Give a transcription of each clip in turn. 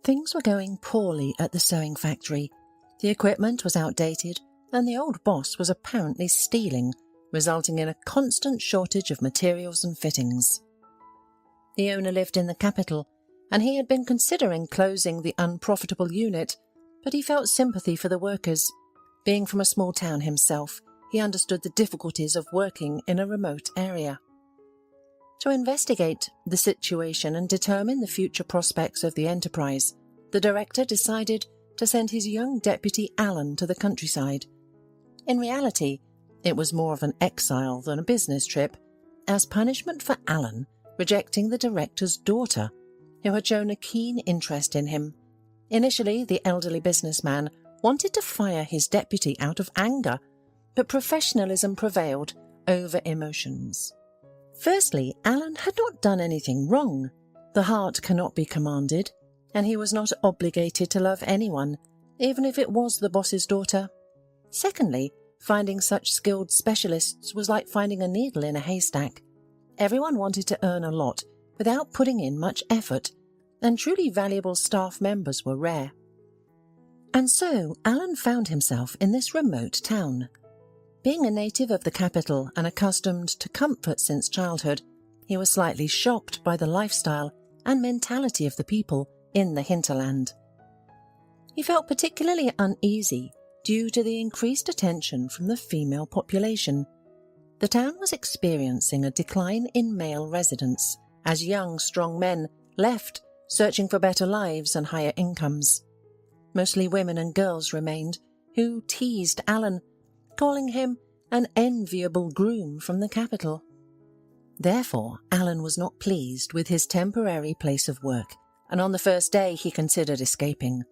Things were going poorly at the sewing factory. The equipment was outdated, and the old boss was apparently stealing, resulting in a constant shortage of materials and fittings. The owner lived in the capital, and he had been considering closing the unprofitable unit, but he felt sympathy for the workers. Being from a small town himself, he understood the difficulties of working in a remote area. To investigate the situation and determine the future prospects of the enterprise, the director decided to send his young deputy Alan to the countryside. In reality, it was more of an exile than a business trip, as punishment for Alan rejecting the director's daughter, who had shown a keen interest in him. Initially, the elderly businessman wanted to fire his deputy out of anger, but professionalism prevailed over emotions. Firstly, Alan had not done anything wrong. The heart cannot be commanded, and he was not obligated to love anyone, even if it was the boss's daughter. Secondly, finding such skilled specialists was like finding a needle in a haystack. Everyone wanted to earn a lot without putting in much effort, and truly valuable staff members were rare. And so Alan found himself in this remote town. Being a native of the capital and accustomed to comfort since childhood, he was slightly shocked by the lifestyle and mentality of the people in the hinterland. He felt particularly uneasy due to the increased attention from the female population. The town was experiencing a decline in male residents as young, strong men left, searching for better lives and higher incomes. Mostly women and girls remained, who teased Alan, calling him an enviable groom from the capital. Therefore, Alan was not pleased with his temporary place of work, and on the first day he considered escaping.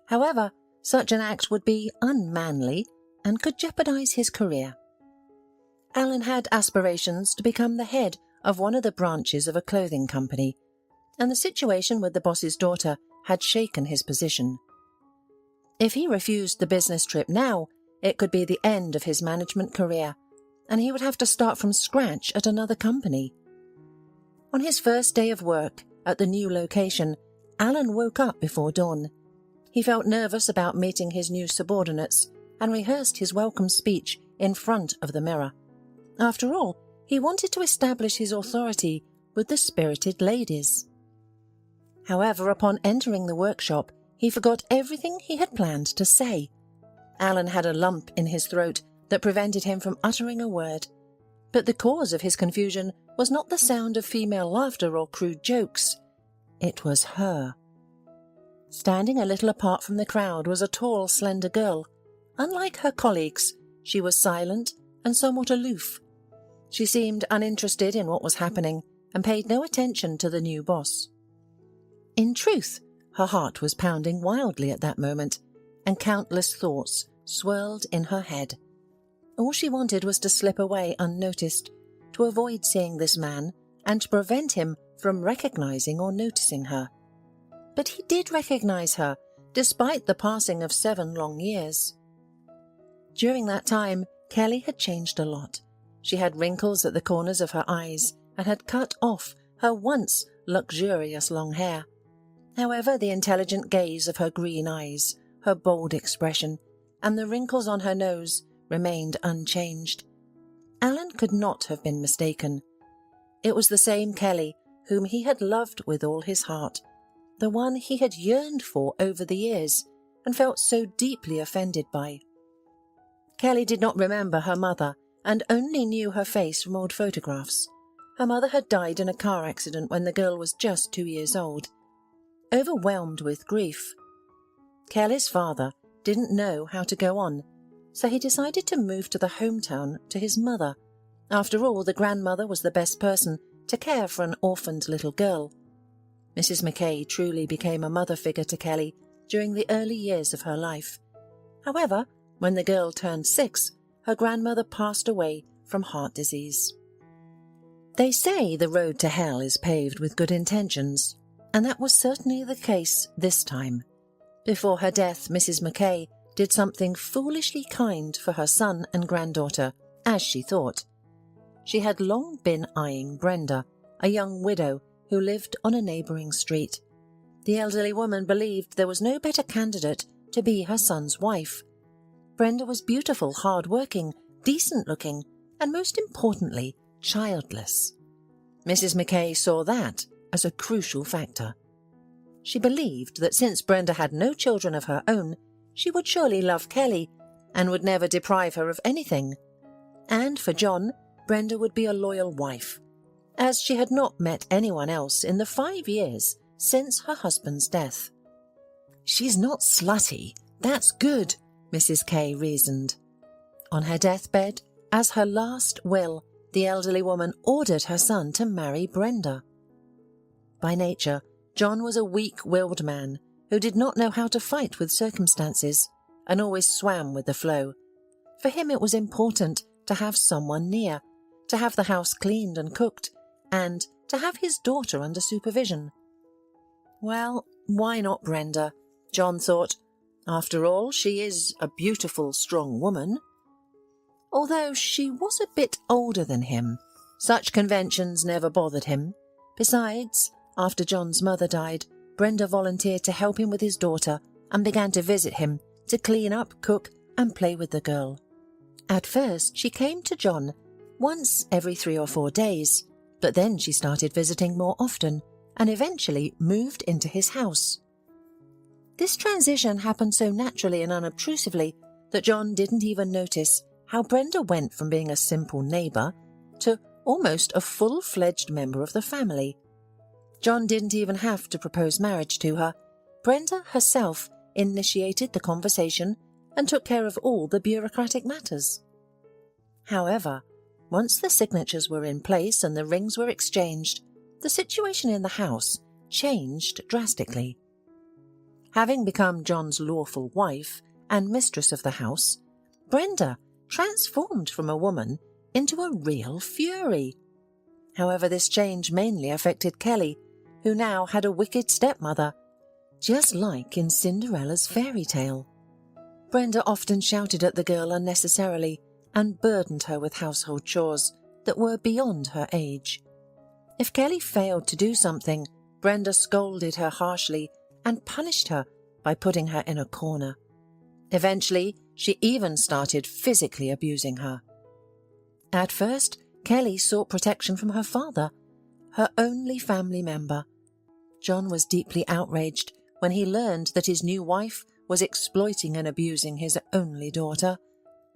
However, such an act would be unmanly and could jeopardize his career. Alan had aspirations to become the head of one of the branches of a clothing company, and the situation with the boss's daughter had shaken his position. If he refused the business trip now, it could be the end of his management career, and he would have to start from scratch at another company. On his first day of work at the new location, Alan woke up before dawn. He felt nervous about meeting his new subordinates and rehearsed his welcome speech in front of the mirror. After all, he wanted to establish his authority with the spirited ladies. However, upon entering the workshop, he forgot everything he had planned to say. Alan had a lump in his throat that prevented him from uttering a word. But the cause of his confusion was not the sound of female laughter or crude jokes. It was her. Standing a little apart from the crowd was a tall, slender girl. Unlike her colleagues, she was silent and somewhat aloof. She seemed uninterested in what was happening and paid no attention to the new boss. In truth, her heart was pounding wildly at that moment, and countless thoughts swirled in her head. All she wanted was to slip away unnoticed, to avoid seeing this man, and to prevent him from recognizing or noticing her. But he did recognize her, despite the passing of 7 long years. During that time, Kelly had changed a lot. She had wrinkles at the corners of her eyes and had cut off her once luxurious long hair. However, the intelligent gaze of her green eyes, her bold expression, and the wrinkles on her nose remained unchanged. Alan could not have been mistaken. It was the same Kelly whom he had loved with all his heart, the one he had yearned for over the years and felt so deeply offended by. Kelly did not remember her mother and only knew her face from old photographs. Her mother had died in a car accident when the girl was just 2 years old. Overwhelmed with grief, Kelly's father didn't know how to go on, so he decided to move to the hometown to his mother. After all, the grandmother was the best person to care for an orphaned little girl. Mrs. McKay truly became a mother figure to Kelly during the early years of her life. However, when the girl turned 6, her grandmother passed away from heart disease. They say the road to hell is paved with good intentions, and that was certainly the case this time. Before her death, Mrs. McKay did something foolishly kind for her son and granddaughter, as she thought. She had long been eyeing Brenda, a young widow who lived on a neighbouring street. The elderly woman believed there was no better candidate to be her son's wife. Brenda was beautiful, hard-working, decent-looking, and most importantly, childless. Mrs. Mackay saw that as a crucial factor. She believed that since Brenda had no children of her own, she would surely love Kelly and would never deprive her of anything. And for John, Brenda would be a loyal wife, as she had not met anyone else in the 5 years since her husband's death. "She's not slutty, that's good," Mrs. Kay reasoned. On her deathbed, as her last will, the elderly woman ordered her son to marry Brenda. By nature, John was a weak-willed man who did not know how to fight with circumstances and always swam with the flow. For him it was important to have someone near, to have the house cleaned and cooked, and to have his daughter under supervision. Well, why not Brenda? John thought. After all, she is a beautiful, strong woman. Although she was a bit older than him, such conventions never bothered him. Besides, after John's mother died, Brenda volunteered to help him with his daughter and began to visit him, to clean up, cook, and play with the girl. At first, she came to John once every 3 or 4 days, but then she started visiting more often and eventually moved into his house. This transition happened so naturally and unobtrusively that John didn't even notice how Brenda went from being a simple neighbour to almost a full-fledged member of the family. John didn't even have to propose marriage to her. Brenda herself initiated the conversation and took care of all the bureaucratic matters. However, once the signatures were in place and the rings were exchanged, the situation in the house changed drastically. Having become John's lawful wife and mistress of the house, Brenda transformed from a woman into a real fury. However, this change mainly affected Kelly, who now had a wicked stepmother, just like in Cinderella's fairy tale. Brenda often shouted at the girl unnecessarily and burdened her with household chores that were beyond her age. If Kelly failed to do something, Brenda scolded her harshly and punished her by putting her in a corner. Eventually, she even started physically abusing her. At first, Kelly sought protection from her father, her only family member. John was deeply outraged when he learned that his new wife was exploiting and abusing his only daughter.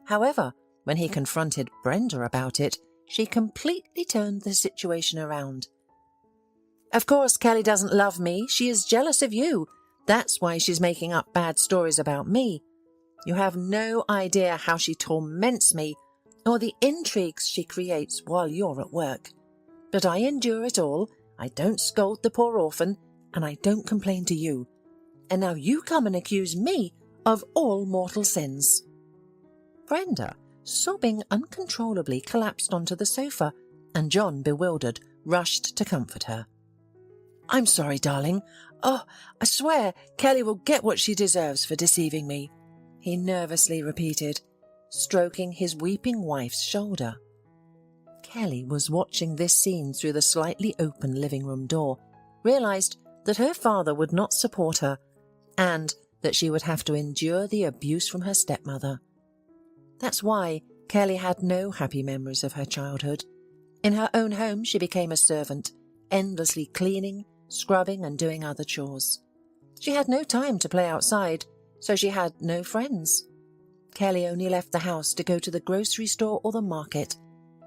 However, when he confronted Brenda about it, she completely turned the situation around. "Of course, Kelly doesn't love me. She is jealous of you. That's why she's making up bad stories about me. You have no idea how she torments me or the intrigues she creates while you're at work. But I endure it all. I don't scold the poor orphan, and I don't complain to you. And now you come and accuse me of all mortal sins." Brenda, sobbing uncontrollably, collapsed onto the sofa, and John, bewildered, rushed to comfort her. "I'm sorry, darling. Oh, I swear Kelly will get what she deserves for deceiving me," he nervously repeated, stroking his weeping wife's shoulder. Kelly was watching this scene through the slightly open living room door, realized that her father would not support her, and that she would have to endure the abuse from her stepmother. That's why Kelly had no happy memories of her childhood. In her own home, she became a servant, endlessly cleaning, scrubbing, and doing other chores. She had no time to play outside, so she had no friends. Kelly only left the house to go to the grocery store or the market,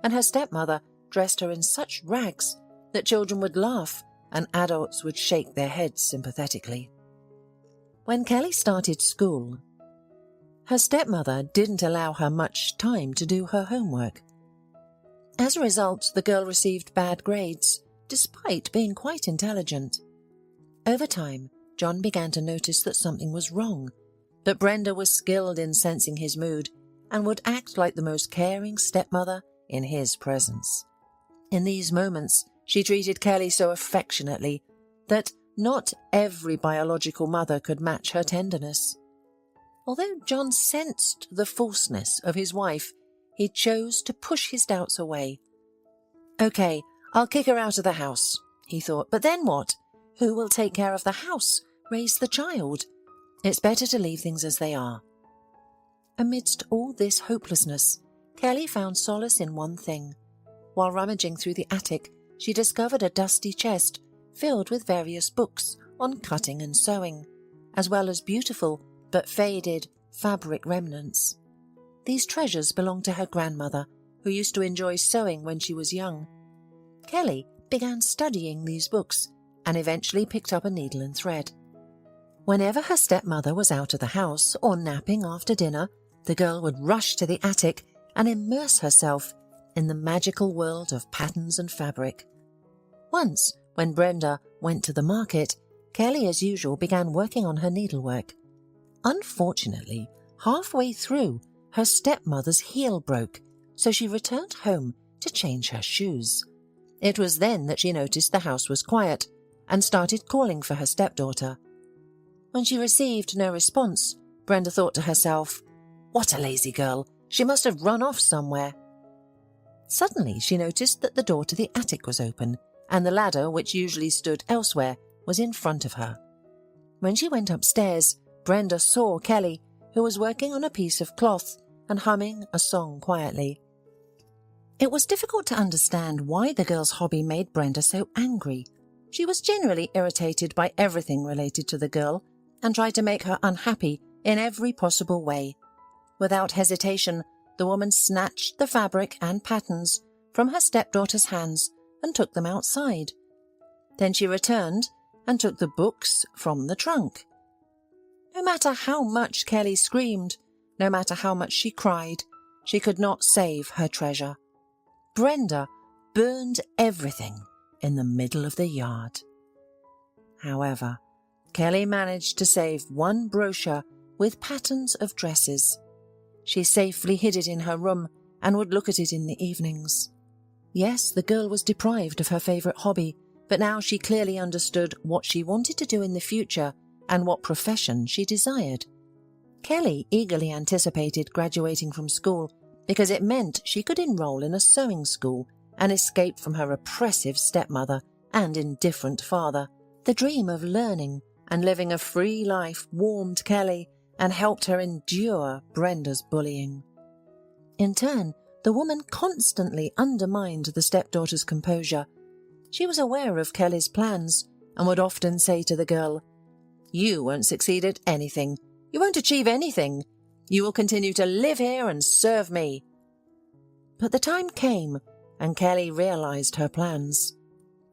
and her stepmother dressed her in such rags that children would laugh and adults would shake their heads sympathetically. When Kelly started school, her stepmother didn't allow her much time to do her homework. As a result, the girl received bad grades, despite being quite intelligent. Over time, John began to notice that something was wrong, but Brenda was skilled in sensing his mood and would act like the most caring stepmother in his presence. In these moments, she treated Kelly so affectionately that not every biological mother could match her tenderness. Although John sensed the falseness of his wife, he chose to push his doubts away. "Okay, I'll kick her out of the house," he thought, "but then what? Who will take care of the house, raise the child? It's better to leave things as they are. Amidst all this hopelessness, Kelly found solace in one thing. While rummaging through the attic, she discovered a dusty chest filled with various books on cutting and sewing, as well as beautiful but faded fabric remnants. These treasures belonged to her grandmother, who used to enjoy sewing when she was young. Kelly began studying these books and eventually picked up a needle and thread. Whenever her stepmother was out of the house or napping after dinner, the girl would rush to the attic and immerse herself in the magical world of patterns and fabric. Once, when Brenda went to the market, Kelly, as usual, began working on her needlework. Unfortunately, halfway through, her stepmother's heel broke, so she returned home to change her shoes. It was then that she noticed the house was quiet and started calling for her stepdaughter. When she received no response, Brenda thought to herself, "What a lazy girl! She must have run off somewhere." Suddenly she noticed that the door to the attic was open, and the ladder, which usually stood elsewhere, was in front of her. When she went upstairs, Brenda saw Kelly, who was working on a piece of cloth and humming a song quietly. It was difficult to understand why the girl's hobby made Brenda so angry. She was generally irritated by everything related to the girl and tried to make her unhappy in every possible way. Without hesitation, the woman snatched the fabric and patterns from her stepdaughter's hands and took them outside. Then she returned and took the books from the trunk. No matter how much Kelly screamed, no matter how much she cried, she could not save her treasure. Brenda burned everything in the middle of the yard. However, Kelly managed to save one brochure with patterns of dresses. She safely hid it in her room and would look at it in the evenings. Yes, the girl was deprived of her favourite hobby, but now she clearly understood what she wanted to do in the future and what profession she desired. Kelly eagerly anticipated graduating from school because it meant she could enroll in a sewing school and escape from her oppressive stepmother and indifferent father. The dream of learning and living a free life warmed Kelly and helped her endure Brenda's bullying. In turn, the woman constantly undermined the stepdaughter's composure. She was aware of Kelly's plans and would often say to the girl, "You won't succeed at anything. You won't achieve anything. You will continue to live here and serve me." But the time came and Kelly realized her plans.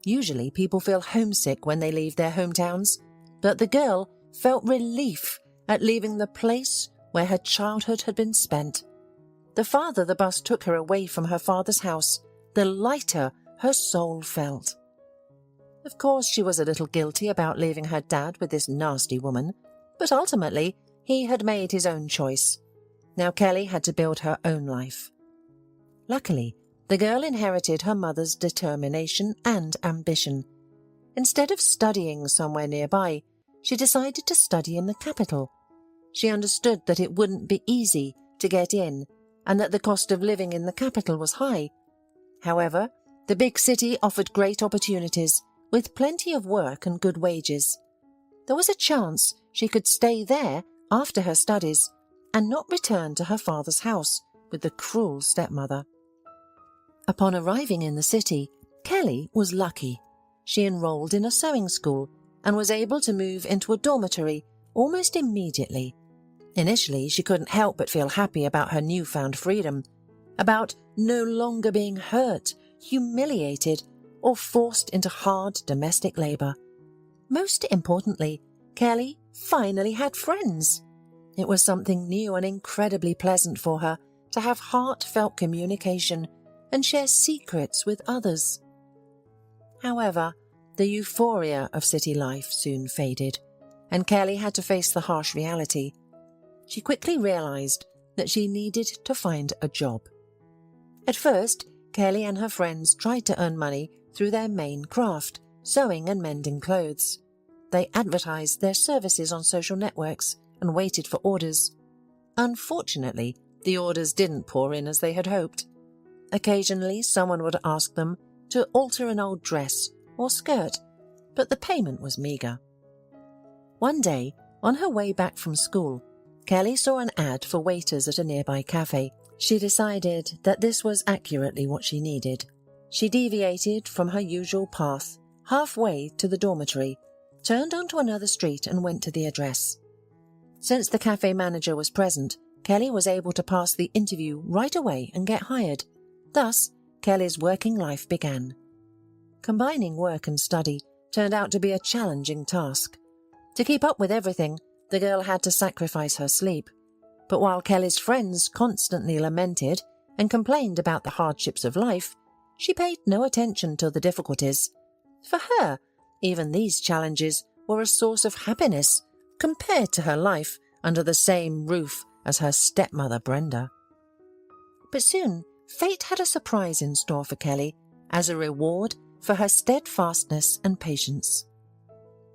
Usually people feel homesick when they leave their hometowns, but the girl felt relief at leaving the place where her childhood had been spent. The farther the bus took her away from her father's house, the lighter her soul felt. Of course, she was a little guilty about leaving her dad with this nasty woman, but ultimately he had made his own choice. Now Kelly had to build her own life. Luckily, the girl inherited her mother's determination and ambition. Instead of studying somewhere nearby, she decided to study in the capital. She understood that it wouldn't be easy to get in and that the cost of living in the capital was high. However, the big city offered great opportunities with plenty of work and good wages. There was a chance she could stay there after her studies and not return to her father's house with the cruel stepmother. Upon arriving in the city, Kelly was lucky. She enrolled in a sewing school and was able to move into a dormitory almost immediately. Initially, she couldn't help but feel happy about her newfound freedom, about no longer being hurt, humiliated, or forced into hard domestic labour. Most importantly, Kelly finally had friends. It was something new and incredibly pleasant for her to have heartfelt communication and share secrets with others. However, the euphoria of city life soon faded, and Kelly had to face the harsh reality. She quickly realised that she needed to find a job. At first, Kelly and her friends tried to earn money through their main craft, sewing and mending clothes. They advertised their services on social networks and waited for orders. Unfortunately, the orders didn't pour in as they had hoped. Occasionally, someone would ask them to alter an old dress or skirt, but the payment was meagre. One day, on her way back from school, Kelly saw an ad for waiters at a nearby cafe. She decided that this was accurately what she needed. She deviated from her usual path halfway to the dormitory, turned onto another street and went to the address. Since the cafe manager was present, Kelly was able to pass the interview right away and get hired. Thus, Kelly's working life began. Combining work and study turned out to be a challenging task. To keep up with everything, the girl had to sacrifice her sleep. But while Kelly's friends constantly lamented and complained about the hardships of life, she paid no attention to the difficulties. For her, even these challenges were a source of happiness compared to her life under the same roof as her stepmother Brenda. But soon, fate had a surprise in store for Kelly as a reward for her steadfastness and patience.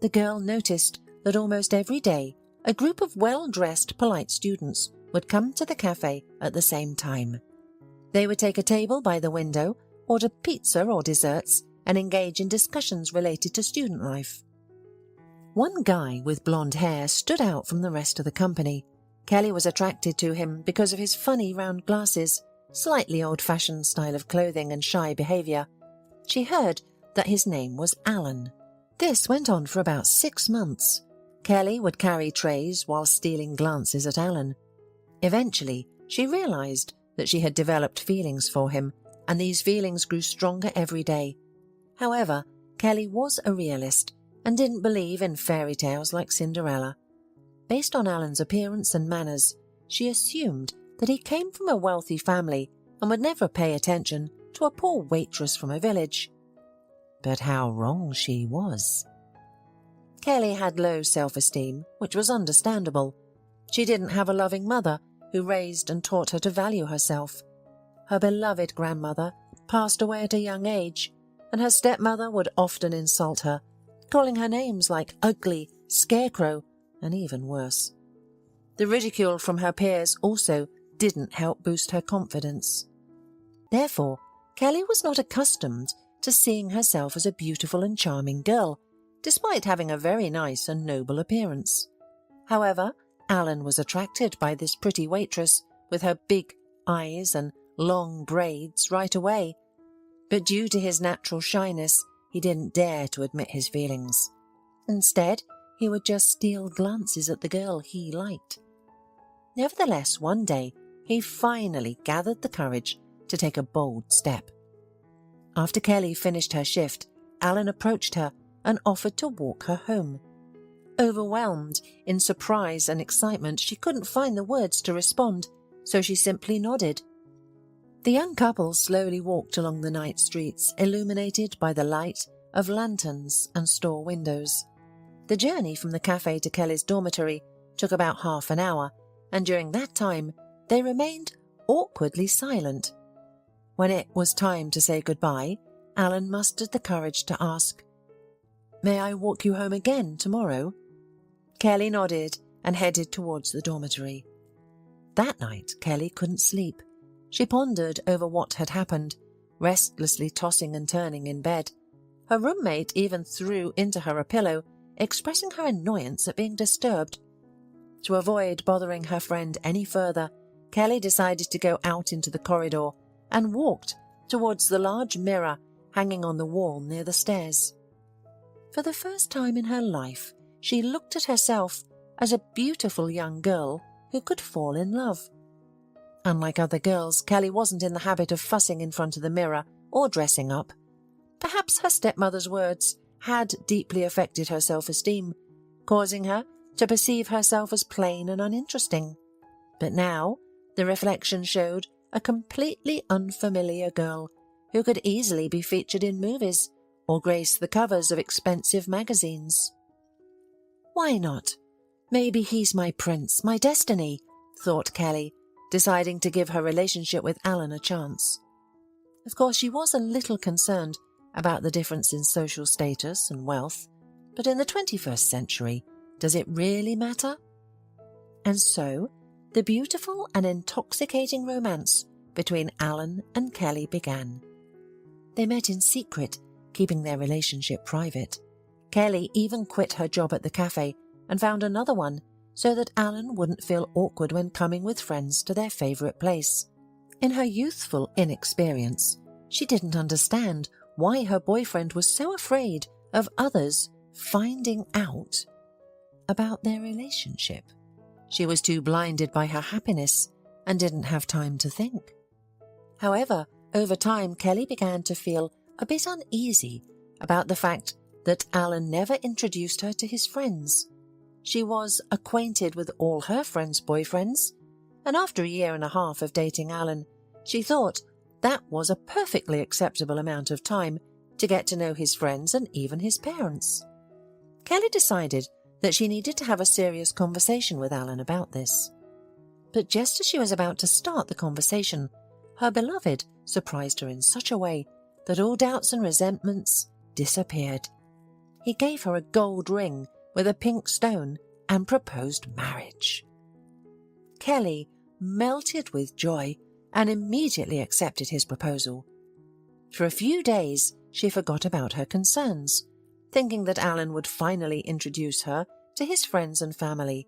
The girl noticed that almost every day a group of well-dressed, polite students would come to the cafe at the same time. They would take a table by the window, order pizza or desserts, and engage in discussions related to student life. One guy with blonde hair stood out from the rest of the company. Kelly was attracted to him because of his funny round glasses, slightly old-fashioned style of clothing and shy behaviour. She heard that his name was Alan. This went on for about 6 months. Kelly would carry trays while stealing glances at Alan. Eventually, she realised that she had developed feelings for him, and these feelings grew stronger every day. However, Kelly was a realist and didn't believe in fairy tales like Cinderella. Based on Alan's appearance and manners, she assumed that he came from a wealthy family and would never pay attention to a poor waitress from a village. But how wrong she was. Kelly had low self-esteem, which was understandable. She didn't have a loving mother who raised and taught her to value herself. Her beloved grandmother passed away at a young age, and her stepmother would often insult her, calling her names like ugly, scarecrow, and even worse. The ridicule from her peers also didn't help boost her confidence. Therefore, Kelly was not accustomed to seeing herself as a beautiful and charming girl, despite having a very nice and noble appearance. However, Alan was attracted by this pretty waitress with her big eyes and long braids right away. But due to his natural shyness, he didn't dare to admit his feelings. Instead, he would just steal glances at the girl he liked. Nevertheless, one day, he finally gathered the courage to take a bold step. After Kelly finished her shift, Alan approached her and offered to walk her home. Overwhelmed in surprise and excitement, she couldn't find the words to respond, so she simply nodded. The young couple slowly walked along the night streets, illuminated by the light of lanterns and store windows. The journey from the cafe to Kelly's dormitory took about half an hour, and during that time they remained awkwardly silent. When it was time to say goodbye, Alan mustered the courage to ask, "May I walk you home again tomorrow?" Kelly nodded and headed towards the dormitory. That night, Kelly couldn't sleep. She pondered over what had happened, restlessly tossing and turning in bed. Her roommate even threw into her a pillow, expressing her annoyance at being disturbed. To avoid bothering her friend any further, Kelly decided to go out into the corridor and walked towards the large mirror hanging on the wall near the stairs. For the first time in her life, she looked at herself as a beautiful young girl who could fall in love. Unlike other girls, Kelly wasn't in the habit of fussing in front of the mirror or dressing up. Perhaps her stepmother's words had deeply affected her self-esteem, causing her to perceive herself as plain and uninteresting. But now, the reflection showed a completely unfamiliar girl who could easily be featured in movies or grace the covers of expensive magazines. Why not? Maybe he's my prince, my destiny, thought Kelly, deciding to give her relationship with Alan a chance. Of course, she was a little concerned about the difference in social status and wealth, but in the 21st century, does it really matter? And so, the beautiful and intoxicating romance between Alan and Kelly began. They met in secret, keeping their relationship private. Kelly even quit her job at the cafe and found another one so that Alan wouldn't feel awkward when coming with friends to their favourite place. In her youthful inexperience, she didn't understand why her boyfriend was so afraid of others finding out about their relationship. She was too blinded by her happiness and didn't have time to think. However, over time, Kelly began to feel a bit uneasy about the fact that Alan never introduced her to his friends. She was acquainted with all her friends' boyfriends, and after a year and a half of dating Alan, she thought that was a perfectly acceptable amount of time to get to know his friends and even his parents. Kelly decided that she needed to have a serious conversation with Alan about this. But just as she was about to start the conversation, her beloved surprised her in such a way that all doubts and resentments disappeared. He gave her a gold ring with a pink stone and proposed marriage. Kelly melted with joy and immediately accepted his proposal. For a few days, she forgot about her concerns, thinking that Alan would finally introduce her to his friends and family.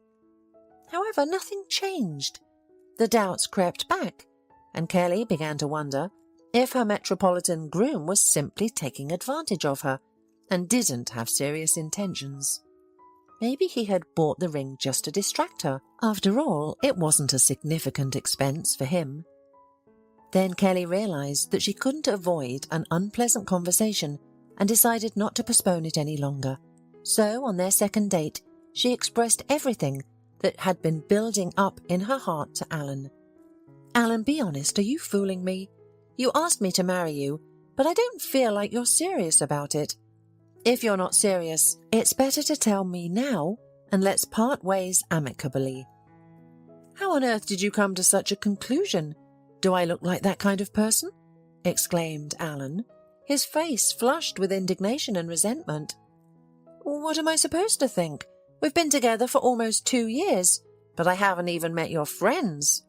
However, nothing changed. The doubts crept back, and Kelly began to wonder if her metropolitan groom was simply taking advantage of her and didn't have serious intentions. Maybe he had bought the ring just to distract her. After all, it wasn't a significant expense for him. Then Kelly realized that she couldn't avoid an unpleasant conversation and decided not to postpone it any longer. So, on their second date, she expressed everything that had been building up in her heart to Alan. "Alan, be honest, are you fooling me? You asked me to marry you, but I don't feel like you're serious about it. If you're not serious, it's better to tell me now, and let's part ways amicably." "How on earth did you come to such a conclusion? Do I look like that kind of person?" exclaimed Alan, his face flushed with indignation and resentment. "What am I supposed to think? We've been together for almost 2 years, but I haven't even met your friends.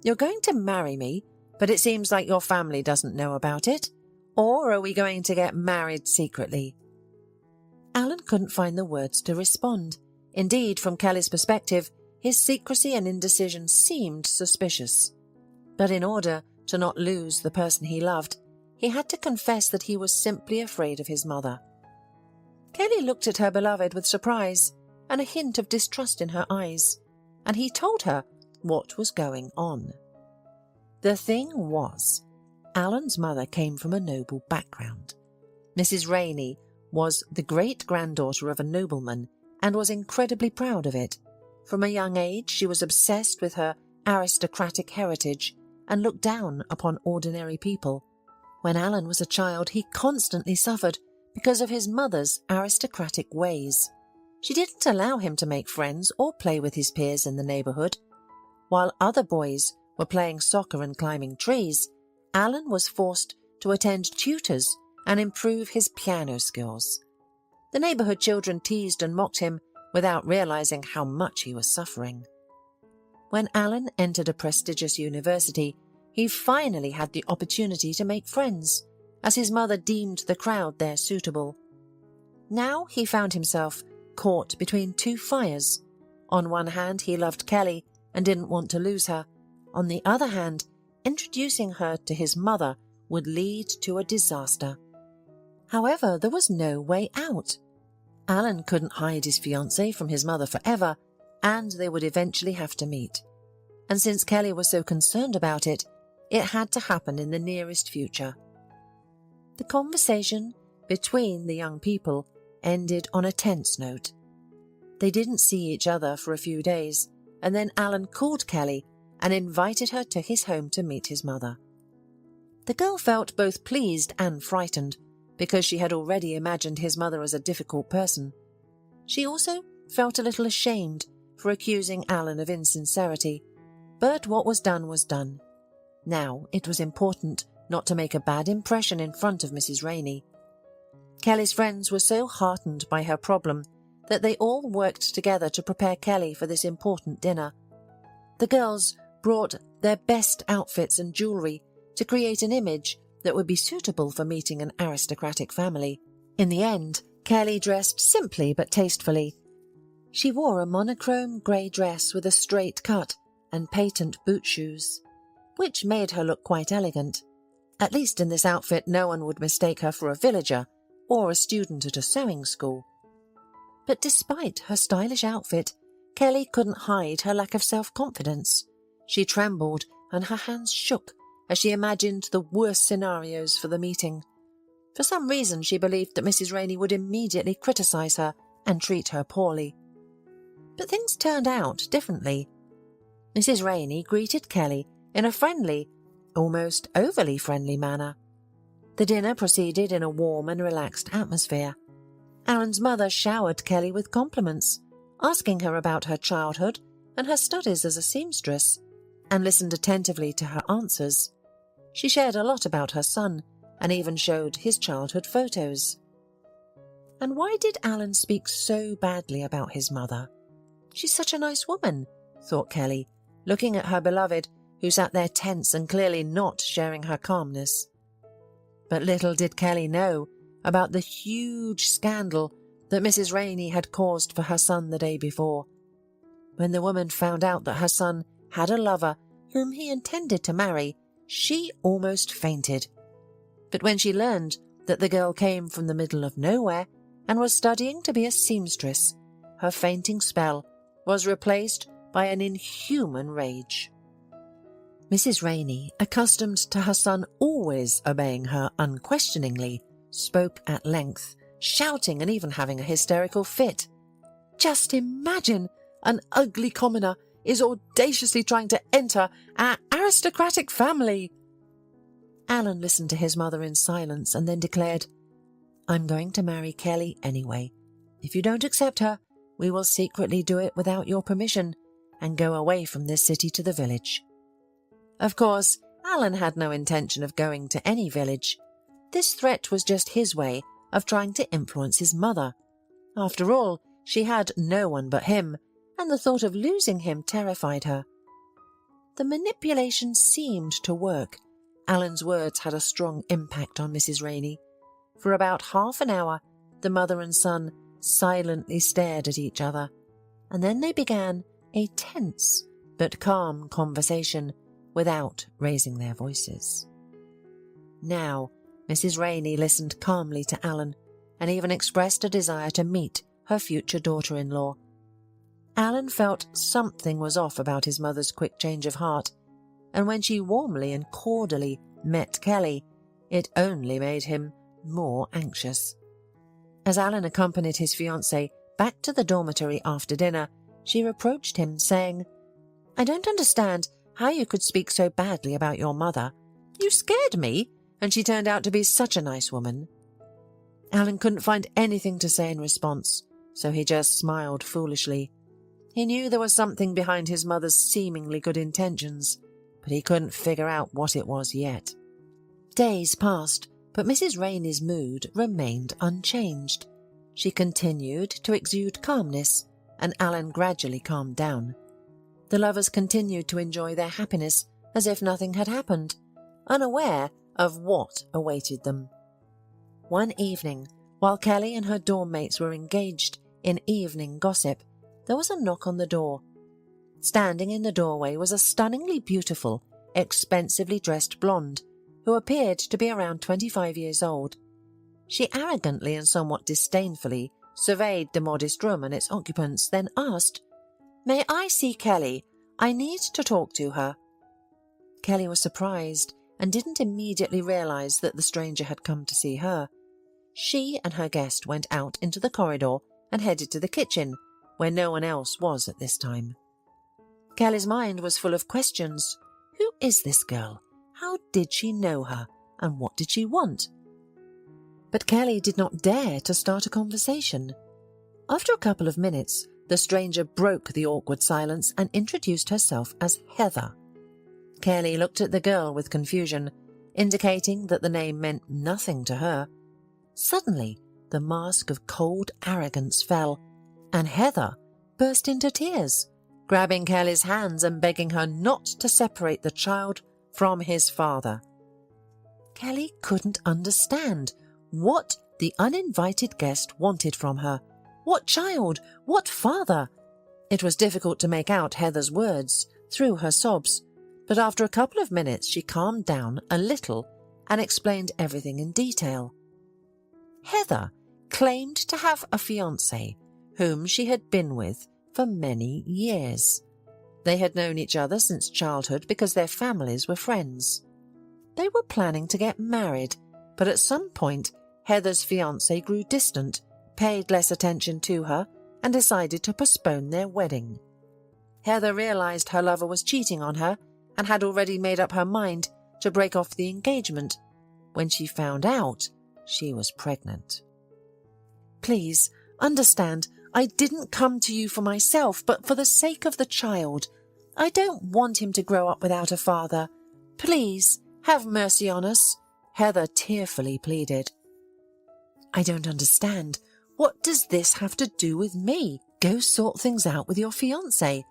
You're going to marry me, but it seems like your family doesn't know about it. Or are we going to get married secretly?" Alan couldn't find the words to respond. Indeed, from Kelly's perspective, his secrecy and indecision seemed suspicious. But in order to not lose the person he loved, he had to confess that he was simply afraid of his mother. Kelly looked at her beloved with surprise and a hint of distrust in her eyes, and he told her what was going on. The thing was, Alan's mother came from a noble background. Mrs. Rainey was the great-granddaughter of a nobleman and was incredibly proud of it. From a young age, she was obsessed with her aristocratic heritage and looked down upon ordinary people. When Alan was a child, he constantly suffered because of his mother's aristocratic ways. She didn't allow him to make friends or play with his peers in the neighbourhood. While other boys were playing soccer and climbing trees, Alan was forced to attend tutors and improve his piano skills. The neighbourhood children teased and mocked him without realising how much he was suffering. When Alan entered a prestigious university, he finally had the opportunity to make friends, as his mother deemed the crowd there suitable. Now he found himself caught between two fires. On one hand, he loved Kelly and didn't want to lose her. On the other hand, introducing her to his mother would lead to a disaster. However, there was no way out. Alan couldn't hide his fiancée from his mother forever, and they would eventually have to meet. And since Kelly was so concerned about it, it had to happen in the nearest future. The conversation between the young people ended on a tense note. They didn't see each other for a few days, and then Alan called Kelly and invited her to his home to meet his mother. The girl felt both pleased and frightened, because she had already imagined his mother as a difficult person. She also felt a little ashamed for accusing Alan of insincerity, but what was done was done. Now it was important not to make a bad impression in front of Mrs. Rainey. Kelly's friends were so heartened by her problem that they all worked together to prepare Kelly for this important dinner. The girls brought their best outfits and jewellery to create an image that would be suitable for meeting an aristocratic family. In the end, Kelly dressed simply but tastefully. She wore a monochrome grey dress with a straight cut and patent boot shoes, which made her look quite elegant. At least in this outfit no one would mistake her for a villager or a student at a sewing school. But despite her stylish outfit, Kelly couldn't hide her lack of self-confidence. She trembled and her hands shook as she imagined the worst scenarios for the meeting. For some reason she believed that Mrs. Rainey would immediately criticise her and treat her poorly. But things turned out differently. Mrs. Rainey greeted Kelly in a friendly, almost overly friendly manner. The dinner proceeded in a warm and relaxed atmosphere. Alan's mother showered Kelly with compliments, asking her about her childhood and her studies as a seamstress, and listened attentively to her answers. She shared a lot about her son, and even showed his childhood photos. And why did Alan speak so badly about his mother? She's such a nice woman, thought Kelly, looking at her beloved, who sat there tense and clearly not sharing her calmness. But little did Kelly know about the huge scandal that Mrs. Rainey had caused for her son the day before. When the woman found out that her son had a lover whom he intended to marry, she almost fainted. But when she learned that the girl came from the middle of nowhere and was studying to be a seamstress, her fainting spell was replaced by an inhuman rage. Mrs. Rainey, accustomed to her son always obeying her unquestioningly, spoke at length, shouting and even having a hysterical fit. "Just imagine, an ugly commoner is audaciously trying to enter our aristocratic family." Alan listened to his mother in silence and then declared, "I'm going to marry Kelly anyway. If you don't accept her, we will secretly do it without your permission and go away from this city to the village." Of course, Alan had no intention of going to any village. This threat was just his way of trying to influence his mother. After all, she had no one but him, and the thought of losing him terrified her. The manipulation seemed to work. Alan's words had a strong impact on Mrs. Rainey. For about half an hour, the mother and son silently stared at each other, and then they began a tense but calm conversation without raising their voices. Now, Mrs. Rainey listened calmly to Alan and even expressed a desire to meet her future daughter-in-law. Alan felt something was off about his mother's quick change of heart, and when she warmly and cordially met Kelly, it only made him more anxious. As Alan accompanied his fiancée back to the dormitory after dinner, she reproached him, saying, "I don't understand how you could speak so badly about your mother. You scared me, and she turned out to be such a nice woman." Alan couldn't find anything to say in response, so he just smiled foolishly. He knew there was something behind his mother's seemingly good intentions, but he couldn't figure out what it was yet. Days passed, but Mrs. Rainey's mood remained unchanged. She continued to exude calmness, and Alan gradually calmed down. The lovers continued to enjoy their happiness as if nothing had happened, unaware of what awaited them. One evening, while Kelly and her dorm mates were engaged in evening gossip, there was a knock on the door. Standing in the doorway was a stunningly beautiful, expensively dressed blonde who appeared to be around 25 years old. She arrogantly and somewhat disdainfully surveyed the modest room and its occupants, then asked, "May I see Kelly? I need to talk to her." Kelly was surprised and didn't immediately realize that the stranger had come to see her. She and her guest went out into the corridor and headed to the kitchen, where no one else was at this time. Kelly's mind was full of questions. Who is this girl? How did she know her? And what did she want? But Kelly did not dare to start a conversation. After a couple of minutes, the stranger broke the awkward silence and introduced herself as Heather. Kelly looked at the girl with confusion, indicating that the name meant nothing to her. Suddenly, the mask of cold arrogance fell, and Heather burst into tears, grabbing Kelly's hands and begging her not to separate the child from his father. Kelly couldn't understand. What the uninvited guest wanted from her. What child? What father? It was difficult to make out Heather's words through her sobs, but after a couple of minutes she calmed down a little and explained everything in detail. Heather claimed to have a fiancé whom she had been with for many years. They had known each other since childhood because their families were friends. They were planning to get married, but at some point Heather's fiancé grew distant, paid less attention to her, and decided to postpone their wedding. Heather realized her lover was cheating on her and had already made up her mind to break off the engagement when she found out she was pregnant. "Please, understand, I didn't come to you for myself, but for the sake of the child. I don't want him to grow up without a father. Please, have mercy on us," Heather tearfully pleaded. "I don't understand. What does this have to do with me? Go sort things out with your fiancé.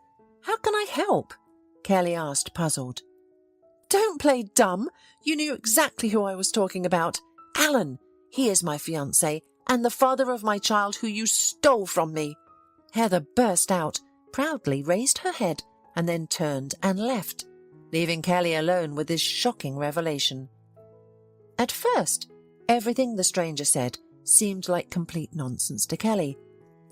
How can I help?" Kelly asked, puzzled. "Don't play dumb. You knew exactly who I was talking about. Alan. He is my fiancé and the father of my child who you stole from me." Heather burst out, proudly raised her head, and then turned and left, leaving Kelly alone with this shocking revelation. At first, everything the stranger said seemed like complete nonsense to Kelly.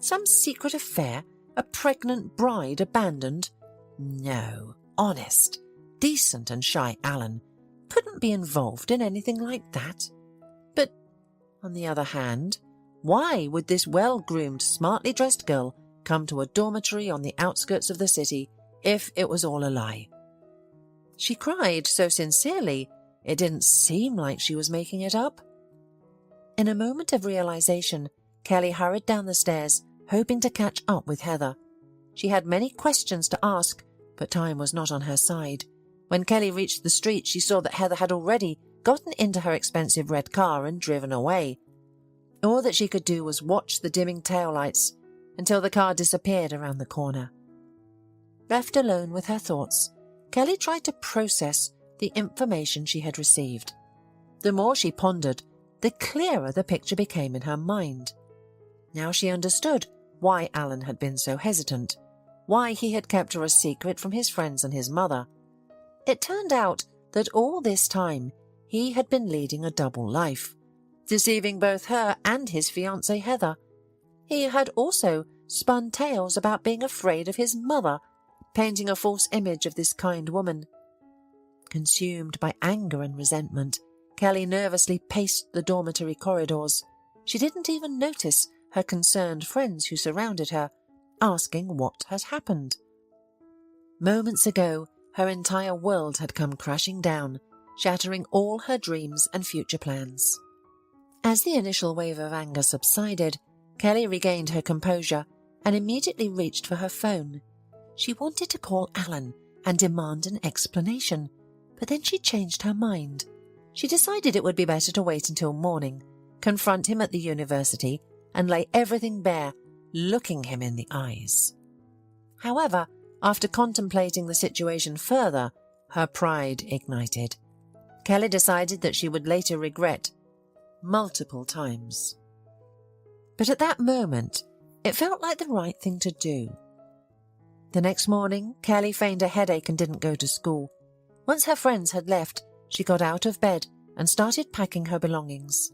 Some secret affair, a pregnant bride abandoned? No, honest, decent and shy Alan couldn't be involved in anything like that. But, on the other hand, why would this well-groomed, smartly dressed girl come to a dormitory on the outskirts of the city if it was all a lie? She cried so sincerely, it didn't seem like she was making it up. In a moment of realization, Kelly hurried down the stairs, hoping to catch up with Heather. She had many questions to ask, but time was not on her side. When Kelly reached the street, she saw that Heather had already gotten into her expensive red car and driven away. All that she could do was watch the dimming taillights until the car disappeared around the corner. Left alone with her thoughts, Kelly tried to process the information she had received. The more she pondered, the clearer the picture became in her mind. Now she understood why Alan had been so hesitant, why he had kept her a secret from his friends and his mother. It turned out that all this time he had been leading a double life, deceiving both her and his fiancée Heather. He had also spun tales about being afraid of his mother, painting a false image of this kind woman. Consumed by anger and resentment, Kelly nervously paced the dormitory corridors. She didn't even notice her concerned friends who surrounded her, asking what had happened. Moments ago, her entire world had come crashing down, shattering all her dreams and future plans. As the initial wave of anger subsided, Kelly regained her composure and immediately reached for her phone. She wanted to call Alan and demand an explanation, but then she changed her mind. She decided it would be better to wait until morning, confront him at the university, and lay everything bare, looking him in the eyes. However, after contemplating the situation further, her pride ignited. Kelly decided that she would later regret multiple times. But at that moment, it felt like the right thing to do. The next morning, Kelly feigned a headache and didn't go to school. Once her friends had left, she got out of bed and started packing her belongings.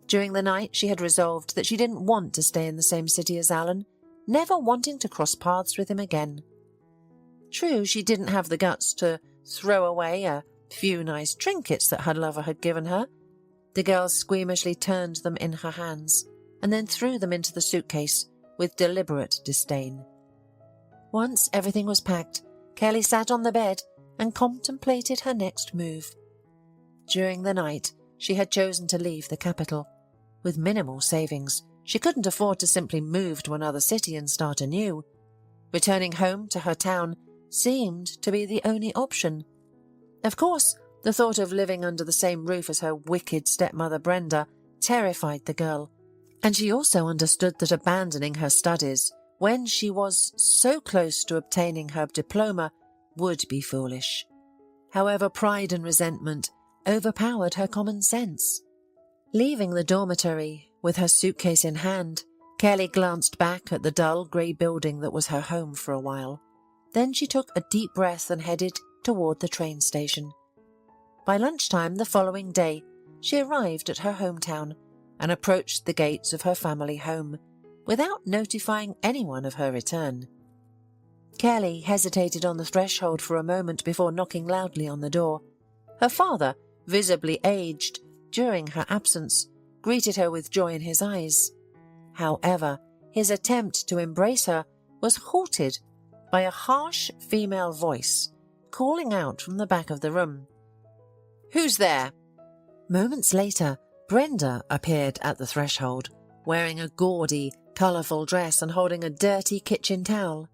During the night, she had resolved that she didn't want to stay in the same city as Alan, never wanting to cross paths with him again. True, she didn't have the guts to throw away a few nice trinkets that her lover had given her. The girl squeamishly turned them in her hands and then threw them into the suitcase with deliberate disdain. Once everything was packed, Kelly sat on the bed and contemplated her next move. During the night, she had chosen to leave the capital. With minimal savings, she couldn't afford to simply move to another city and start anew. Returning home to her town seemed to be the only option. Of course, the thought of living under the same roof as her wicked stepmother Brenda terrified the girl, and she also understood that abandoning her studies when she was so close to obtaining her diploma would be foolish. However, pride and resentment overpowered her common sense. Leaving the dormitory With her suitcase in hand, Kelly glanced back at the dull grey building that was her home for a while. Then she took a deep breath and headed toward the train station. By lunchtime the following day, she arrived at her hometown and approached the gates of her family home without notifying anyone of her return. Kelly hesitated on the threshold for a moment before knocking loudly on the door. Her father, visibly aged during her absence, greeted her with joy in his eyes. However, his attempt to embrace her was halted by a harsh female voice calling out from the back of the room. "Who's there?" Moments later, Brenda appeared at the threshold, wearing a gaudy, colourful dress and holding a dirty kitchen towel.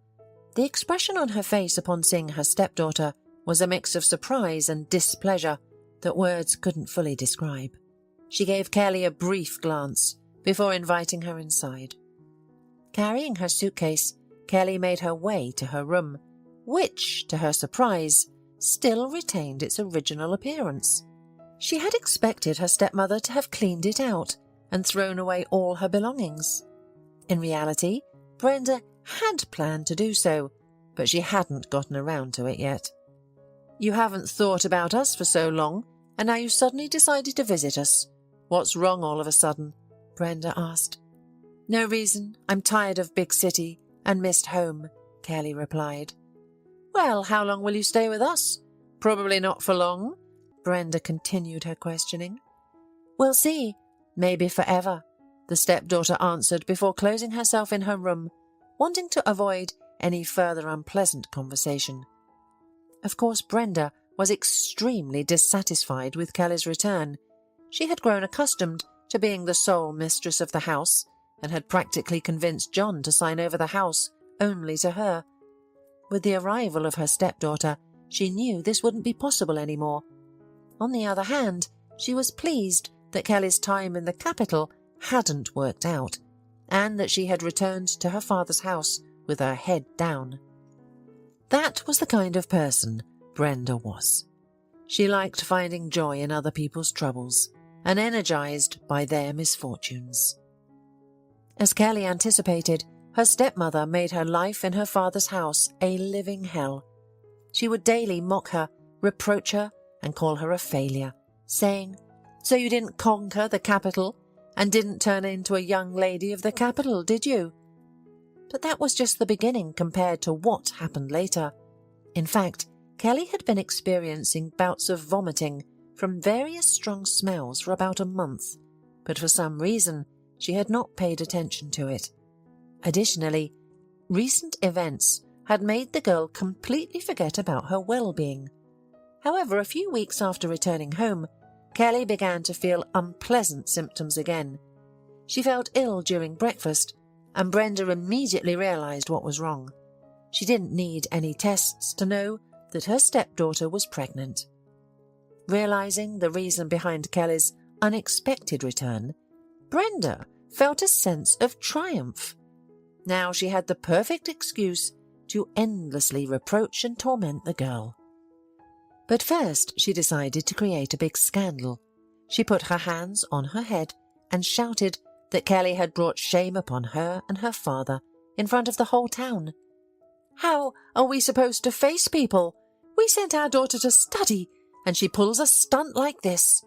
The expression on her face upon seeing her stepdaughter was a mix of surprise and displeasure that words couldn't fully describe. She gave Kelly a brief glance before inviting her inside. Carrying her suitcase, Kelly made her way to her room, which, to her surprise, still retained its original appearance. She had expected her stepmother to have cleaned it out and thrown away all her belongings. In reality, Brenda had planned to do so, but she hadn't gotten around to it yet. "You haven't thought about us for so long, and now you suddenly decided to visit us. What's wrong all of a sudden?" Brenda asked. "No reason. I'm tired of big city and missed home," Kelly replied. "Well, how long will you stay with us?" "Probably not for long." Brenda continued her questioning. "We'll see. Maybe forever," the stepdaughter answered before closing herself in her room, wanting to avoid any further unpleasant conversation. Of course, Brenda was extremely dissatisfied with Kelly's return. She had grown accustomed to being the sole mistress of the house and had practically convinced John to sign over the house only to her. With the arrival of her stepdaughter, she knew this wouldn't be possible anymore. On the other hand, she was pleased that Kelly's time in the capital hadn't worked out, and that she had returned to her father's house with her head down. That was the kind of person Brenda was. She liked finding joy in other people's troubles and energized by their misfortunes. As Kelly anticipated, her stepmother made her life in her father's house a living hell. She would daily mock her, reproach her, and call her a failure, saying, "So you didn't conquer the capital and didn't turn into a young lady of the capital, did you?" But that was just the beginning compared to what happened later. In fact, Kelly had been experiencing bouts of vomiting from various strong smells for about a month, but for some reason she had not paid attention to it. Additionally, recent events had made the girl completely forget about her well-being. However, a few weeks after returning home, Kelly began to feel unpleasant symptoms again. She felt ill during breakfast, and Brenda immediately realized what was wrong. She didn't need any tests to know that her stepdaughter was pregnant. Realizing the reason behind Kelly's unexpected return, Brenda felt a sense of triumph. Now she had the perfect excuse to endlessly reproach and torment the girl. But first she decided to create a big scandal. She put her hands on her head and shouted that Kelly had brought shame upon her and her father in front of the whole town. "How are we supposed to face people? We sent our daughter to study, and she pulls a stunt like this."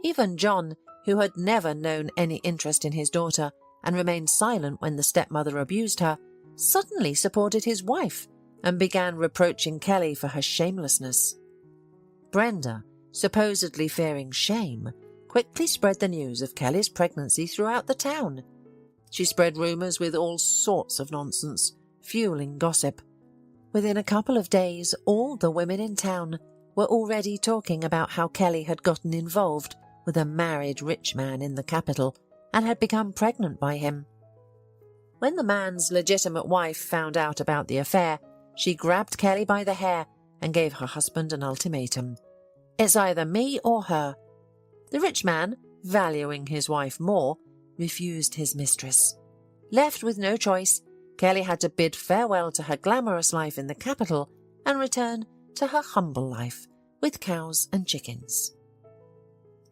Even John, who had never known any interest in his daughter and remained silent when the stepmother abused her, suddenly supported his wife and began reproaching Kelly for her shamelessness. Brenda, supposedly fearing shame, quickly spread the news of Kelly's pregnancy throughout the town. She spread rumours with all sorts of nonsense, fueling gossip. Within a couple of days, all the women in town were already talking about how Kelly had gotten involved with a married rich man in the capital and had become pregnant by him. When the man's legitimate wife found out about the affair, she grabbed Kelly by the hair and gave her husband an ultimatum. "It's either me or her." The rich man, valuing his wife more, refused his mistress. Left with no choice, Kelly had to bid farewell to her glamorous life in the capital and return to her humble life with cows and chickens.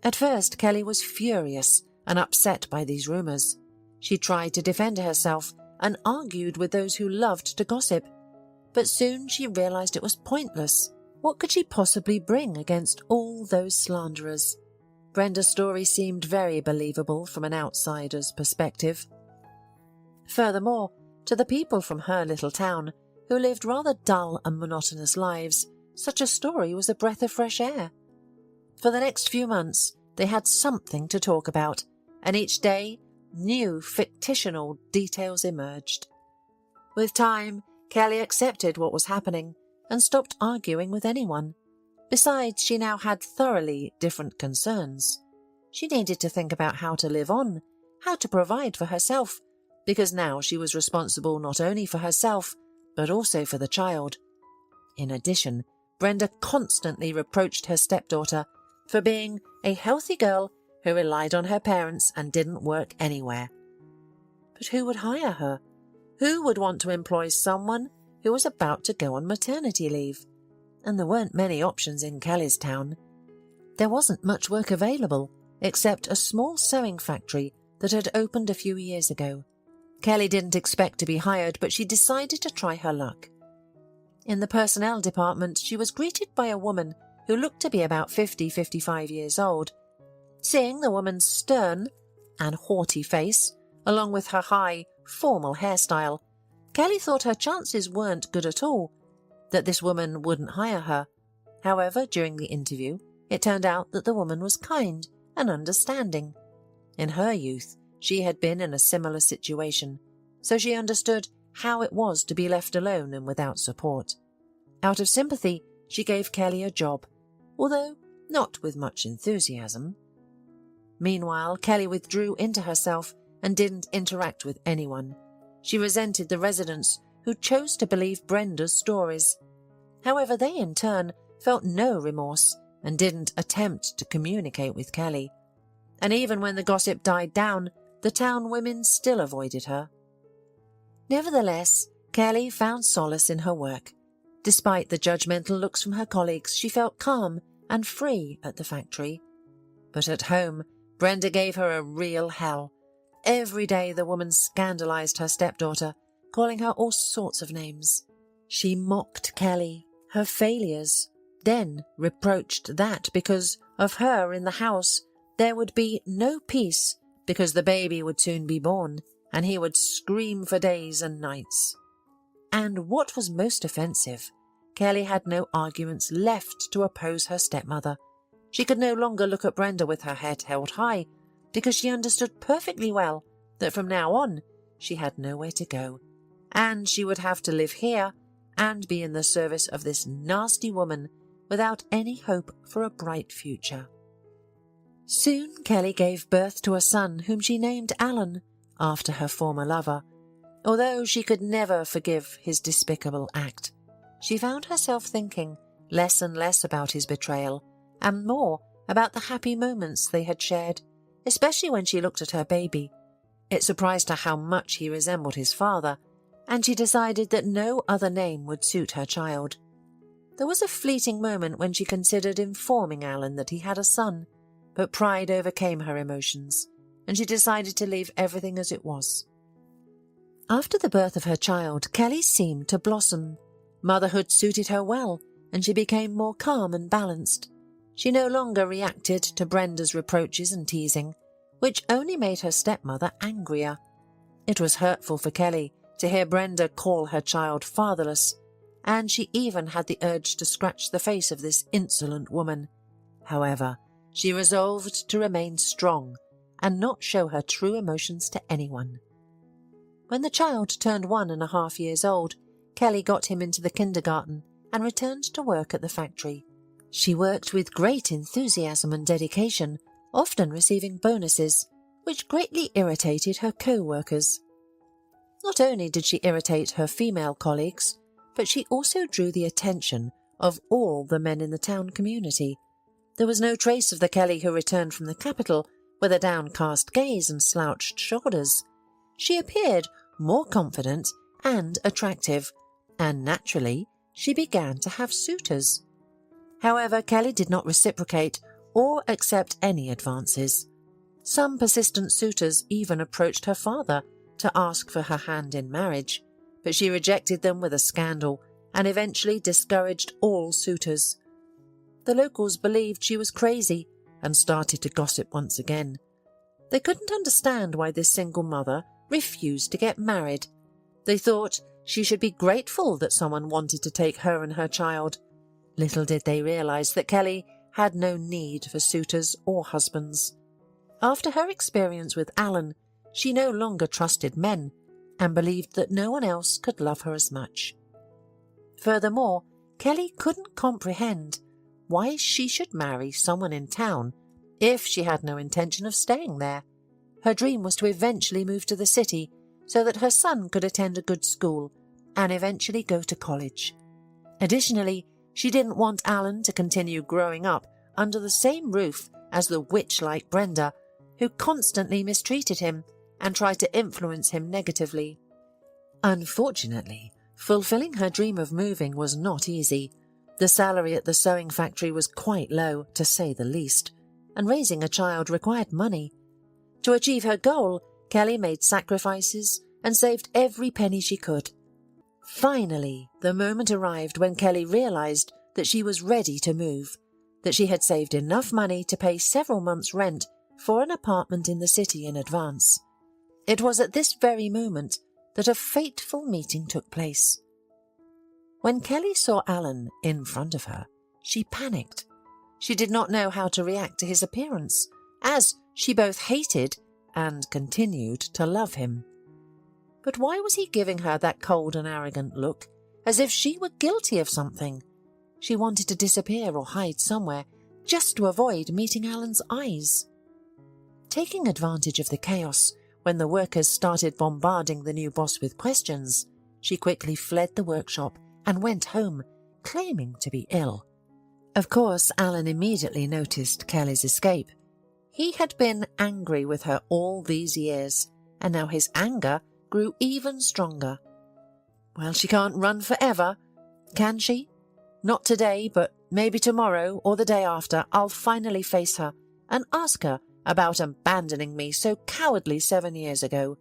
At first, Kelly was furious and upset by these rumours. She tried to defend herself and argued with those who loved to gossip, but soon she realised it was pointless. What could she possibly bring against all those slanderers? Brenda's story seemed very believable from an outsider's perspective. Furthermore, to the people from her little town, who lived rather dull and monotonous lives, such a story was a breath of fresh air. For the next few months, they had something to talk about, and each day, new fictional details emerged. With time, Kelly accepted what was happening and stopped arguing with anyone. Besides, she now had thoroughly different concerns. She needed to think about how to live on, how to provide for herself, because now she was responsible not only for herself, but also for the child. In addition, Brenda constantly reproached her stepdaughter for being a healthy girl who relied on her parents and didn't work anywhere. But who would hire her? Who would want to employ someone who was about to go on maternity leave? And there weren't many options in Kelly's town. There wasn't much work available, except a small sewing factory that had opened a few years ago. Kelly didn't expect to be hired, but she decided to try her luck. In the personnel department, she was greeted by a woman who looked to be about 50-55 years old. Seeing the woman's stern and haughty face, along with her high, formal hairstyle, Kelly thought her chances weren't good at all, that this woman wouldn't hire her. However, during the interview, it turned out that the woman was kind and understanding. In her youth, she had been in a similar situation, so she understood how it was to be left alone and without support. Out of sympathy, she gave Kelly a job, although not with much enthusiasm. Meanwhile, Kelly withdrew into herself and didn't interact with anyone. She resented the residents who chose to believe Brenda's stories. However, they in turn felt no remorse and didn't attempt to communicate with Kelly. And even when the gossip died down, the town women still avoided her. Nevertheless, Kelly found solace in her work. Despite the judgmental looks from her colleagues, she felt calm and free at the factory. But at home, Brenda gave her a real hell. Every day the woman scandalized her stepdaughter, calling her all sorts of names. She mocked Kelly, her failures, then reproached that because of her in the house there would be no peace because the baby would soon be born and he would scream for days and nights. And what was most offensive, Kelly had no arguments left to oppose her stepmother. She could no longer look at Brenda with her head held high because she understood perfectly well that from now on she had nowhere to go, and she would have to live here and be in the service of this nasty woman without any hope for a bright future. Soon Kelly gave birth to a son whom she named Alan, after her former lover. Although she could never forgive his despicable act, she found herself thinking less and less about his betrayal and more about the happy moments they had shared, especially when she looked at her baby. It surprised her how much he resembled his father, and she decided that no other name would suit her child. There was a fleeting moment when she considered informing Alan that he had a son, but pride overcame her emotions, and she decided to leave everything as it was. After the birth of her child, Kelly seemed to blossom. Motherhood suited her well, and she became more calm and balanced. She no longer reacted to Brenda's reproaches and teasing, which only made her stepmother angrier. It was hurtful for Kelly to hear Brenda call her child fatherless, and she even had the urge to scratch the face of this insolent woman. However, she resolved to remain strong and not show her true emotions to anyone. When the child turned 1.5 years old, Kelly got him into the kindergarten and returned to work at the factory. She worked with great enthusiasm and dedication, often receiving bonuses, which greatly irritated her co-workers. Not only did she irritate her female colleagues, but she also drew the attention of all the men in the town community. There was no trace of the Kelly who returned from the capital with a downcast gaze and slouched shoulders. She appeared more confident and attractive, and naturally she began to have suitors. However, Kelly did not reciprocate or accept any advances. Some persistent suitors even approached her father to ask for her hand in marriage, but she rejected them with a scandal and eventually discouraged all suitors. The locals believed she was crazy and started to gossip once again. They couldn't understand why this single mother refused to get married. They thought she should be grateful that someone wanted to take her and her child. Little did they realize that Kelly had no need for suitors or husbands. After her experience with Alan, she no longer trusted men and believed that no one else could love her as much. Furthermore, Kelly couldn't comprehend why she should marry someone in town if she had no intention of staying there. Her dream was to eventually move to the city so that her son could attend a good school and eventually go to college. Additionally, she didn't want Alan to continue growing up under the same roof as the witch-like Brenda, who constantly mistreated him and tried to influence him negatively. Unfortunately, fulfilling her dream of moving was not easy. The salary at the sewing factory was quite low, to say the least, and raising a child required money. To achieve her goal, Kelly made sacrifices and saved every penny she could. Finally, the moment arrived when Kelly realized that she was ready to move, that she had saved enough money to pay several months' rent for an apartment in the city in advance. It was at this very moment that a fateful meeting took place. When Kelly saw Alan in front of her, she panicked. She did not know how to react to his appearance, as she both hated and continued to love him. But why was he giving her that cold and arrogant look, as if she were guilty of something? She wanted to disappear or hide somewhere, just to avoid meeting Alan's eyes. Taking advantage of the chaos, when the workers started bombarding the new boss with questions, she quickly fled the workshop and went home, claiming to be ill. Of course, Alan immediately noticed Kelly's escape. He had been angry with her all these years, and now his anger grew even stronger. Well, she can't run forever, can she? Not today, but maybe tomorrow or the day after I'll finally face her and ask her about abandoning me so cowardly 7 years ago.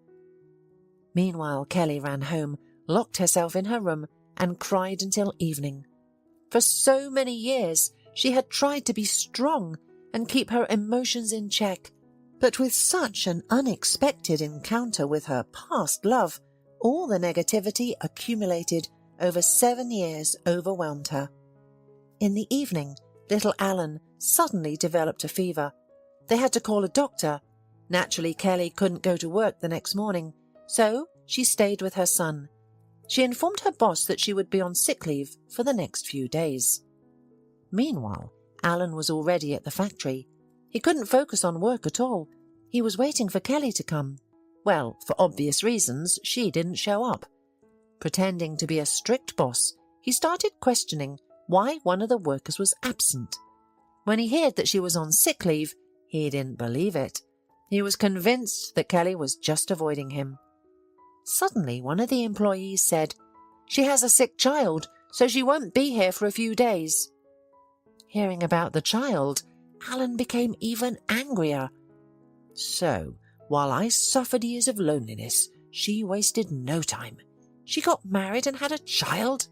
Meanwhile, Kelly ran home, locked herself in her room, and cried until evening. For so many years, she had tried to be strong and keep her emotions in check, but with such an unexpected encounter with her past love, all the negativity accumulated over 7 years overwhelmed her. In the evening, little Alan suddenly developed a fever. They had to call a doctor. Naturally, Kelly couldn't go to work the next morning, so she stayed with her son. She informed her boss that she would be on sick leave for the next few days. Meanwhile, Alan was already at the factory. He couldn't focus on work at all. He was waiting for Kelly to come. Well, for obvious reasons, she didn't show up. Pretending to be a strict boss, he started questioning why one of the workers was absent. When he heard that she was on sick leave, he didn't believe it. He was convinced that Kelly was just avoiding him. Suddenly, one of the employees said, "She has a sick child, so she won't be here for a few days." Hearing about the child, Alan became even angrier. So, while I suffered years of loneliness, she wasted no time. She got married and had a child?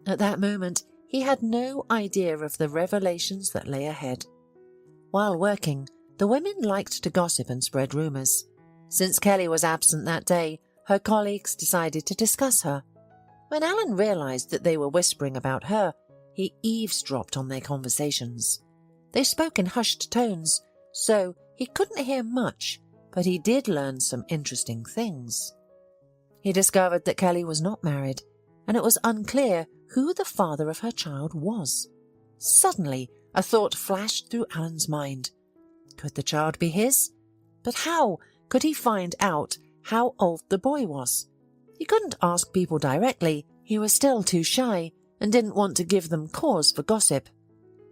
At that moment, he had no idea of the revelations that lay ahead. While working, the women liked to gossip and spread rumours. Since Kelly was absent that day, her colleagues decided to discuss her. When Alan realised that they were whispering about her, he eavesdropped on their conversations. They spoke in hushed tones, so he couldn't hear much, but he did learn some interesting things. He discovered that Kelly was not married, and it was unclear who the father of her child was. Suddenly, a thought flashed through Alan's mind. Could the child be his? But how could he find out how old the boy was? He couldn't ask people directly. He was still too shy and didn't want to give them cause for gossip.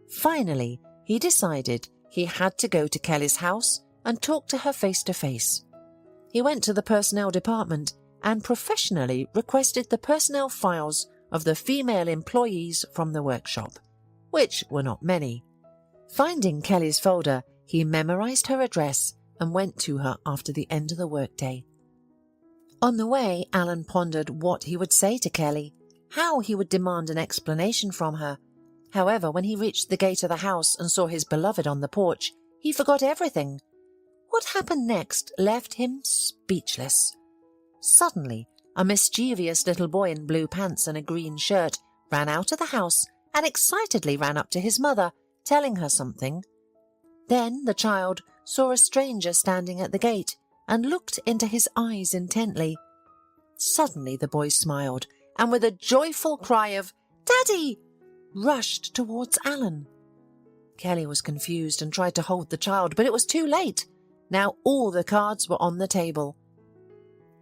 Finally, he decided he had to go to Kelly's house and talk to her face to face. He went to the personnel department and professionally requested the personnel files of the female employees from the workshop, which were not many. Finding Kelly's folder, he memorized her address and went to her after the end of the workday. On the way, Alan pondered what he would say to Kelly, how he would demand an explanation from her. However, when he reached the gate of the house and saw his beloved on the porch, he forgot everything. What happened next left him speechless. Suddenly, a mischievous little boy in blue pants and a green shirt ran out of the house and excitedly ran up to his mother, telling her something. Then the child saw a stranger standing at the gate and looked into his eyes intently. Suddenly the boy smiled and with a joyful cry of "Daddy!" rushed towards Alan. Kelly was confused and tried to hold the child, but it was too late. Now all the cards were on the table.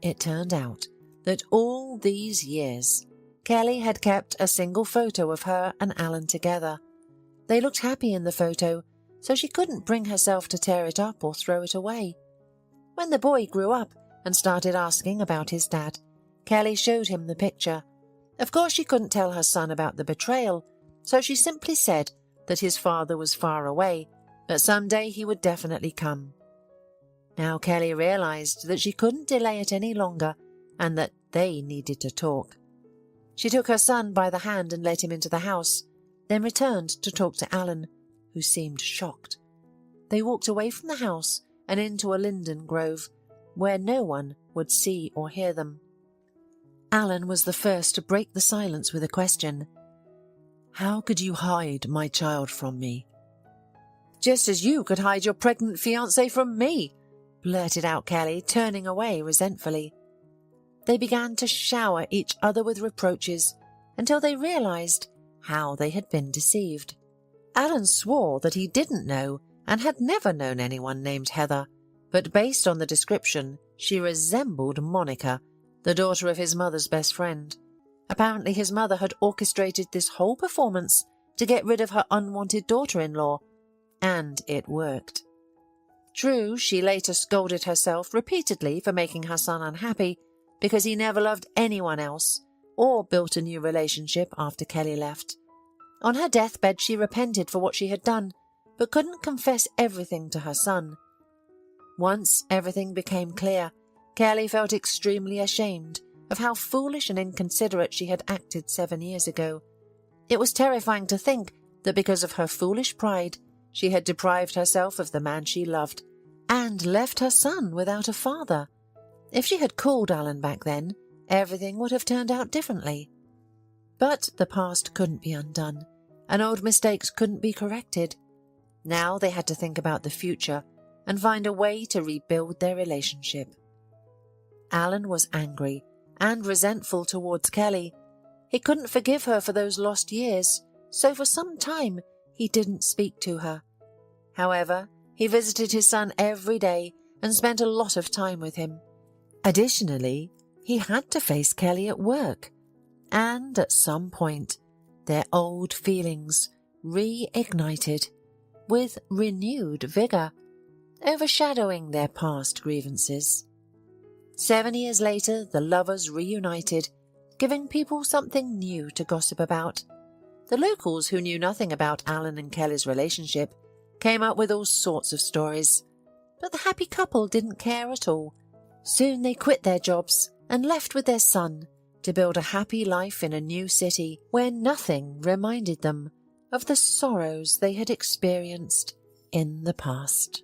It turned out that all these years, Kelly had kept a single photo of her and Alan together. They looked happy in the photo, so she couldn't bring herself to tear it up or throw it away. When the boy grew up and started asking about his dad, Kelly showed him the picture. Of course she couldn't tell her son about the betrayal, so she simply said that his father was far away, but someday he would definitely come. Now Kelly realized that she couldn't delay it any longer and that they needed to talk. She took her son by the hand and led him into the house, then returned to talk to Alan, who seemed shocked. They walked away from the house and into a linden grove, where no one would see or hear them. Alan was the first to break the silence with a question. "How could you hide my child from me?" "Just as you could hide your pregnant fiancé from me," blurted out Kelly, turning away resentfully. They began to shower each other with reproaches until they realized how they had been deceived. Alan swore that he didn't know and had never known anyone named Heather, but based on the description, she resembled Monica, the daughter of his mother's best friend. Apparently his mother had orchestrated this whole performance to get rid of her unwanted daughter-in-law, and it worked. True, she later scolded herself repeatedly for making her son unhappy because he never loved anyone else or built a new relationship after Kelly left. On her deathbed she repented for what she had done, but couldn't confess everything to her son. Once everything became clear, Kelly felt extremely ashamed of how foolish and inconsiderate she had acted 7 years ago. It was terrifying to think that because of her foolish pride, she had deprived herself of the man she loved and left her son without a father. If she had called Alan back then, everything would have turned out differently. But the past couldn't be undone, and old mistakes couldn't be corrected. Now they had to think about the future and find a way to rebuild their relationship. Alan was angry and resentful towards Kelly. He couldn't forgive her for those lost years, so for some time he didn't speak to her. However, he visited his son every day and spent a lot of time with him. Additionally, he had to face Kelly at work, and at some point, their old feelings reignited with renewed vigor, overshadowing their past grievances. 7 years later, the lovers reunited, giving people something new to gossip about. The locals, who knew nothing about Alan and Kelly's relationship, came up with all sorts of stories. But the happy couple didn't care at all. Soon they quit their jobs and left with their son to build a happy life in a new city where nothing reminded them of the sorrows they had experienced in the past.